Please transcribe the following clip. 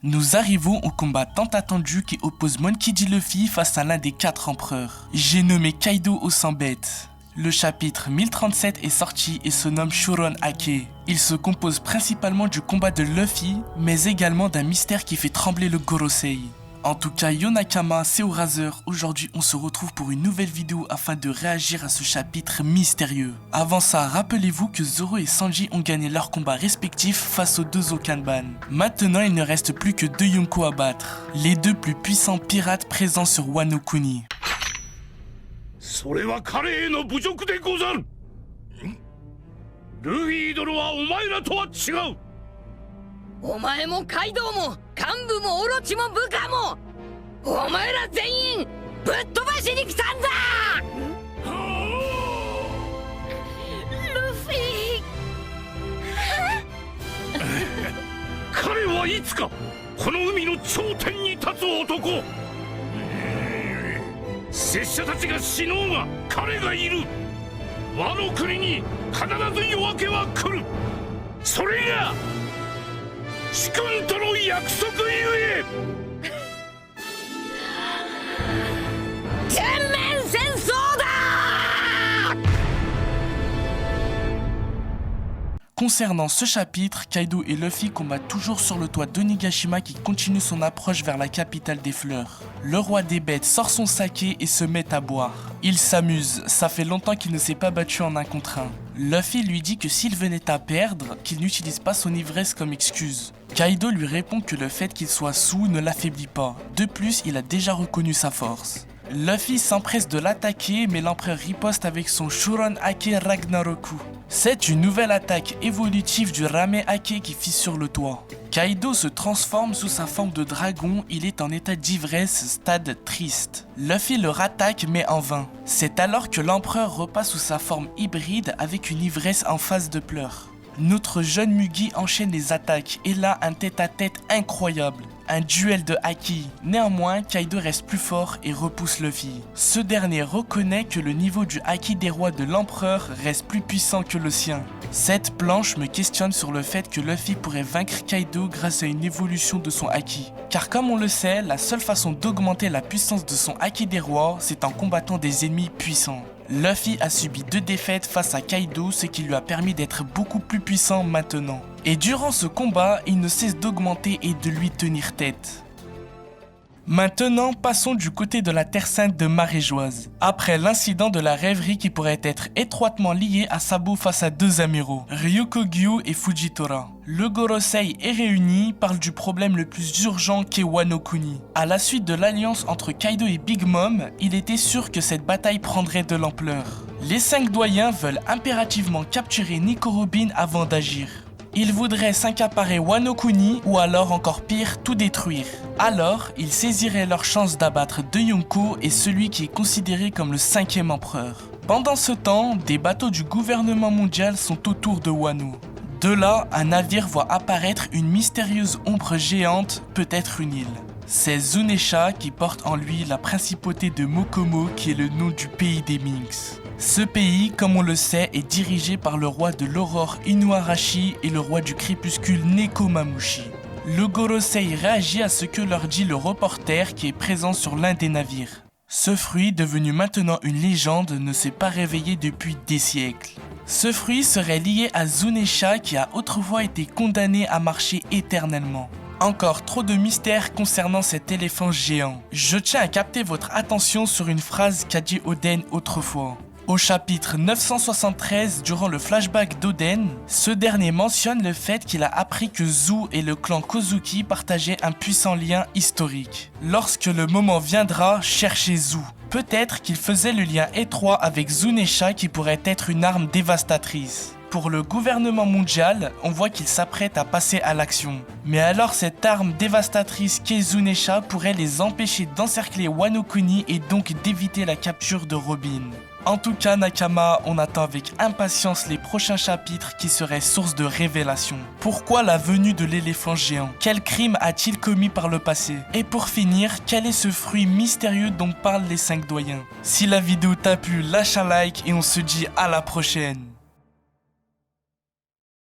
Nous arrivons au combat tant attendu qui oppose Monkey D. Luffy face à l'un des 4 empereurs. J'ai nommé Kaido au 100 bêtes. Le chapitre 1037 est sorti et se nomme Shuron Ake. Il se compose principalement du combat de Luffy, mais également d'un mystère qui fait trembler le Gorosei. En tout cas, Yo Nakama, c'est Orazer. Aujourd'hui, on se retrouve pour une nouvelle vidéo afin de réagir à ce chapitre mystérieux. Avant ça, rappelez-vous que Zoro et Sanji ont gagné leurs combats respectifs face aux 2 Okanban. Maintenant, il ne reste plus que 2 Yonko à battre, les 2 plus puissants pirates présents sur Wano Kuni. それは彼への侮辱でござる。ルフィ殿はお前らとは違う。お前もカイドウも幹部もオロチも部下もお前ら全員ぶっ飛ばしに来たんだ。ルフィ彼はいつかこの海の頂点に立つ男。拙者たちが死のうが彼がいる。ワノ国に必ず夜明けは来る。それが主君との約束ゆえ。全面戦争だ。 Concernant ce chapitre, Kaido et Luffy combattent toujours sur le toit d'Onigashima qui continue son approche vers la capitale des fleurs. Le roi des bêtes sort son saké et se met à boire. Il s'amuse, ça fait longtemps qu'il ne s'est pas battu en 1 contre 1. Luffy lui dit que s'il venait à perdre, qu'il n'utilise pas son ivresse comme excuse. Kaido lui répond que le fait qu'il soit saoul ne l'affaiblit pas. De plus, il a déjà reconnu sa force. Luffy s'empresse de l'attaquer, mais l'empereur riposte avec son Shuron Ake Ragnaroku. C'est une nouvelle attaque évolutive du Rame Ake qui fissure le toit. Kaido se transforme sous sa forme de dragon, il est en état d'ivresse, stade triste. Luffy le rattaque mais en vain. C'est alors que l'empereur repasse sous sa forme hybride avec une ivresse en phase de pleurs. Notre jeune Mugi enchaîne les attaques et là un tête-à-tête incroyable. Un duel de haki. Néanmoins, Kaido reste plus fort et repousse Luffy. Ce dernier reconnaît que le niveau du haki des rois de l'empereur reste plus puissant que le sien. Cette planche me questionne sur le fait que Luffy pourrait vaincre Kaido grâce à une évolution de son haki. Car comme on le sait, la seule façon d'augmenter la puissance de son haki des rois, c'est en combattant des ennemis puissants. Luffy a subi 2 défaites face à Kaido, ce qui lui a permis d'être beaucoup plus puissant maintenant. Et durant ce combat, il ne cesse d'augmenter et de lui tenir tête. Maintenant, passons du côté de la Terre Sainte de Maréjoise. Après l'incident de la rêverie qui pourrait être étroitement lié à Sabo face à 2 amiraux, Ryukogyu et Fujitora. Le Gorosei est réuni, parle du problème le plus urgent qu'est Wano Kuni. À la suite de l'alliance entre Kaido et Big Mom, il était sûr que cette bataille prendrait de l'ampleur. Les 5 doyens veulent impérativement capturer Nico Robin avant d'agir. Ils voudraient s'accaparer Wano Kuni ou alors encore pire, tout détruire. Alors, ils saisiraient leur chance d'abattre 2 Yonko et celui qui est considéré comme le 5e empereur. Pendant ce temps, des bateaux du gouvernement mondial sont autour de Wano. De là, un navire voit apparaître une mystérieuse ombre géante, peut-être une île. C'est Zunesha qui porte en lui la principauté de Mokomo qui est le nom du pays des Minks. Ce pays, comme on le sait, est dirigé par le roi de l'aurore Inuarashi et le roi du crépuscule Nekomamushi. Le Gorosei réagit à ce que leur dit le reporter qui est présent sur l'un des navires. Ce fruit, devenu maintenant une légende, ne s'est pas réveillé depuis des siècles. Ce fruit serait lié à Zunesha qui a autrefois été condamné à marcher éternellement. Encore trop de mystères concernant cet éléphant géant. Je tiens à capter votre attention sur une phrase qu'a dit Oden autrefois. Au chapitre 973, durant le flashback d'Oden, ce dernier mentionne le fait qu'il a appris que Zou et le clan Kozuki partageaient un puissant lien historique. Lorsque le moment viendra, cherchez Zou. Peut-être qu'il faisait le lien étroit avec Zunesha qui pourrait être une arme dévastatrice. Pour le gouvernement mondial, on voit qu'il s'apprête à passer à l'action. Mais alors cette arme dévastatrice qu'est Zunesha pourrait les empêcher d'encercler Wano Kuni et donc d'éviter la capture de Robin. En tout cas Nakama, on attend avec impatience les prochains chapitres qui seraient source de révélation. Pourquoi la venue de l'éléphant géant? Quel crime a-t-il commis par le passé? Et pour finir, quel est ce fruit mystérieux dont parlent les 5 doyens? Si la vidéo t'a plu, lâche un like et on se dit à la prochaine.